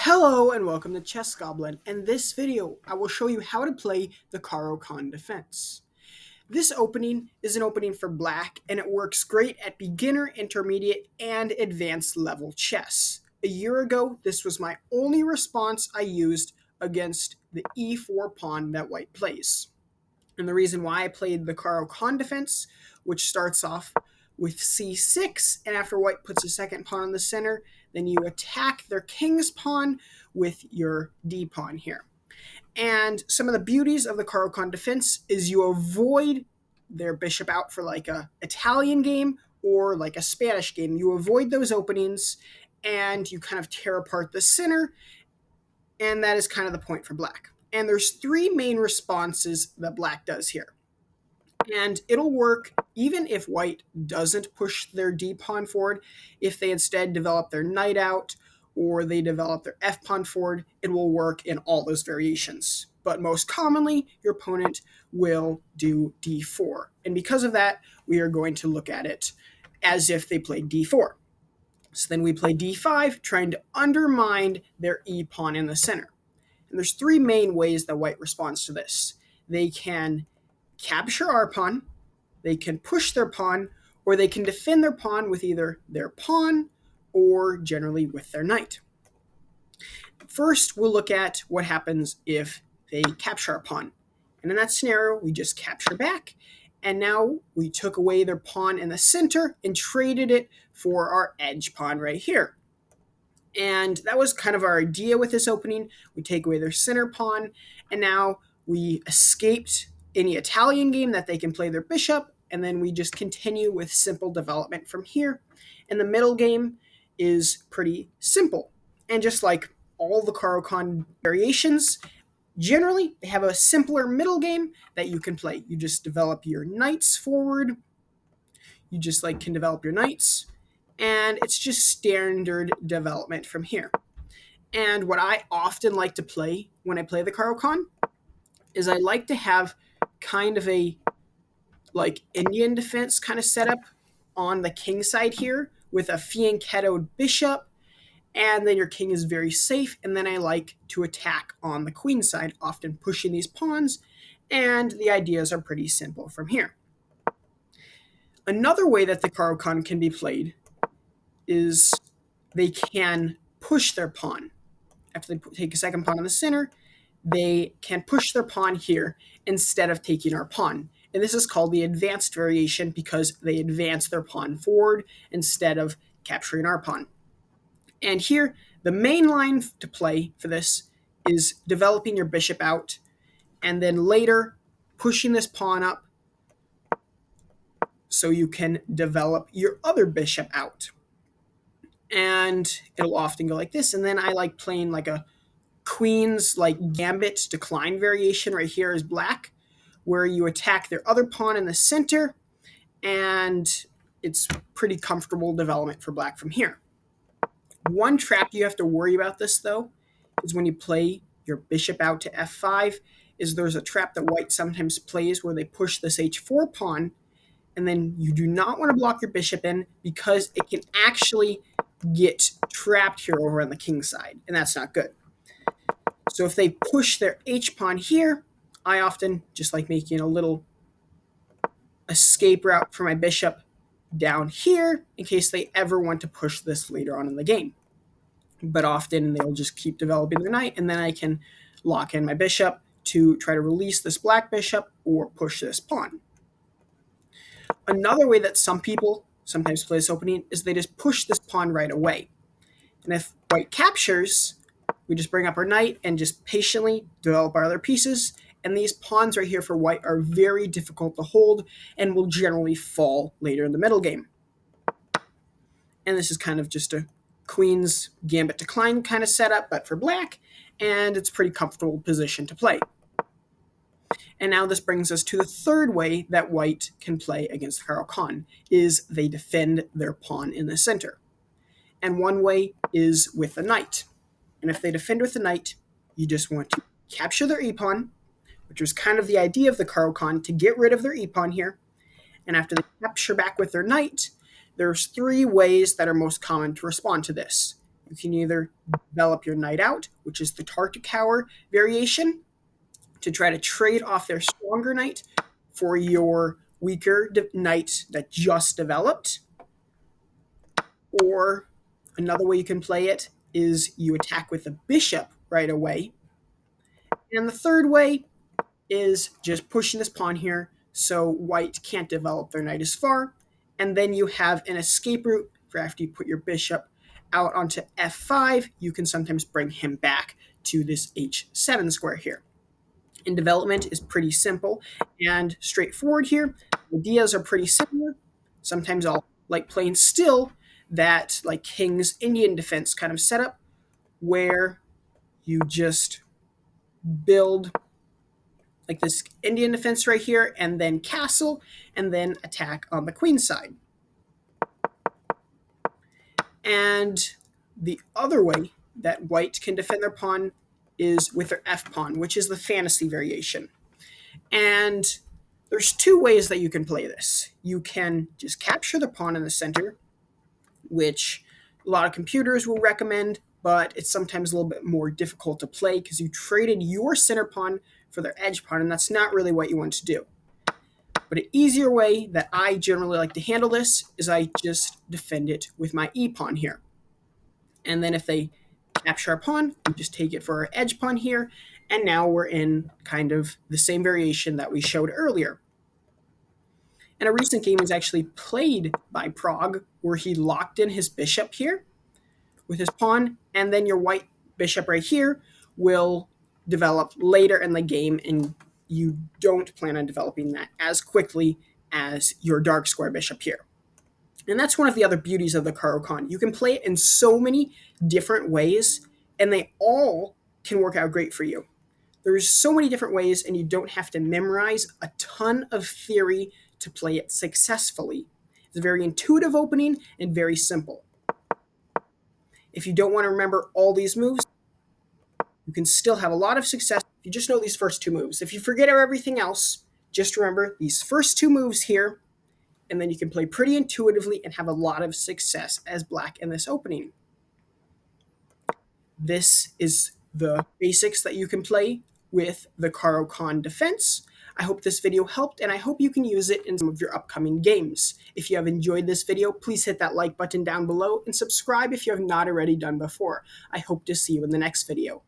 Hello and welcome to Chess Goblin. In this video, I will show you how to play the Caro-Kann Defense. This opening is an opening for black, and it works great at beginner, intermediate, and advanced level chess. A year ago, this was my only response I used against the e4 pawn that white plays. And the reason why I played the Caro-Kann Defense, which starts off with c6, and after white puts a second pawn in the center, then you attack their king's pawn with your d pawn here. And some of the beauties of the Caro-Kann Defense is you avoid their bishop out for like a Italian game or like a Spanish game. You avoid those openings and you kind of tear apart the center, and that is kind of the point for black. And there's three main responses that black does here. And it'll work even if white doesn't push their d-pawn forward. If they instead develop their knight out or they develop their f-pawn forward, it will work in all those variations. But most commonly, your opponent will do d4. And because of that, we are going to look at it as if they played d4. So then we play d5, trying to undermine their e-pawn in the center. And there's three main ways that white responds to this. They can capture our pawn, they can push their pawn, or they can defend their pawn with either their pawn or generally with their knight. First, we'll look at what happens if they capture our pawn. And in that scenario, we just capture back, and now we took away their pawn in the center and traded it for our edge pawn right here. And that was kind of our idea with this opening. We take away their center pawn, and now we escaped any Italian game that they can play their bishop, and then we just continue with simple development from here. And the middle game is pretty simple. And just like all the Caro-Kann variations, generally they have a simpler middle game that you can play. You just develop your knights forward. You just can develop your knights, and it's just standard development from here. And what I often like to play when I play the Caro-Kann is I like to have kind of a Indian defense kind of setup on the king side here with a fianchettoed bishop, and then your king is very safe, and then I like to attack on the queen side, often pushing these pawns, and the ideas are pretty simple from here. Another way that the Caro-Kann can be played is they can push their pawn. After they take a second pawn in the center, they can push their pawn here instead of taking our pawn. And this is called the advanced variation because they advance their pawn forward instead of capturing our pawn. And here, the main line to play for this is developing your bishop out and then later pushing this pawn up so you can develop your other bishop out. And it'll often go like this. And then I like playing like a queen's gambit decline variation right here is black, where you attack their other pawn in the center, and it's pretty comfortable development for black from here. One trap you have to worry about this, though, is when you play your bishop out to f5, is there's a trap that white sometimes plays where they push this h4 pawn, and then you do not want to block your bishop in because it can actually get trapped here over on the king side, and that's not good. So if they push their h-pawn here, I often just like making a little escape route for my bishop down here in case they ever want to push this later on in the game. But often they'll just keep developing their knight, and then I can lock in my bishop to try to release this black bishop or push this pawn. Another way that some people sometimes play this opening is they just push this pawn right away. And if white captures, we just bring up our knight and just patiently develop our other pieces. And these pawns right here for white are very difficult to hold and will generally fall later in the middle game. And this is kind of just a queen's gambit decline kind of setup, but for black, and it's a pretty comfortable position to play. And now this brings us to the third way that white can play against Caro-Kann, is they defend their pawn in the center. And one way is with the knight. And if they defend with the knight, you just want to capture their e-pawn, which was kind of the idea of the Caro-Kann, to get rid of their e-pawn here. And after they capture back with their knight, there's three ways that are most common to respond to this. You can either develop your knight out, which is the Tartakower variation, to try to trade off their stronger knight for your weaker knight that just developed. Or another way you can play it is you attack with a bishop right away. And the third way is just pushing this pawn here so white can't develop their knight as far. And then you have an escape route for after you put your bishop out onto f5, you can sometimes bring him back to this h7 square here. And development is pretty simple and straightforward here. Ideas are pretty similar. Sometimes I'll like playing still that like King's Indian defense kind of setup where you just build like this Indian defense right here and then castle and then attack on the queen side. And the other way that white can defend their pawn is with their f-pawn, which is the fantasy variation. And there's two ways that you can play this. You can just capture the pawn in the center, which a lot of computers will recommend, but it's sometimes a little bit more difficult to play because you traded your center pawn for their edge pawn, and that's not really what you want to do. But an easier way that I generally like to handle this is I just defend it with my e-pawn here. And then if they capture our pawn, we just take it for our edge pawn here, and now we're in kind of the same variation that we showed earlier. And a recent game was actually played by Prague, where he locked in his bishop here with his pawn, and then your white bishop right here will develop later in the game, and you don't plan on developing that as quickly as your dark square bishop here. And that's one of the other beauties of the Caro-Kann. You can play it in so many different ways, and they all can work out great for you. There's so many different ways, and you don't have to memorize a ton of theory to play it successfully. It's a very intuitive opening and very simple. If you don't want to remember all these moves, you can still have a lot of success if you just know these first two moves. If you forget everything else, just remember these first two moves here, and then you can play pretty intuitively and have a lot of success as black in this opening. This is the basics that you can play with the Caro-Kann Defense. I hope this video helped, and I hope you can use it in some of your upcoming games. If you have enjoyed this video, please hit that like button down below and subscribe if you have not already done before. I hope to see you in the next video.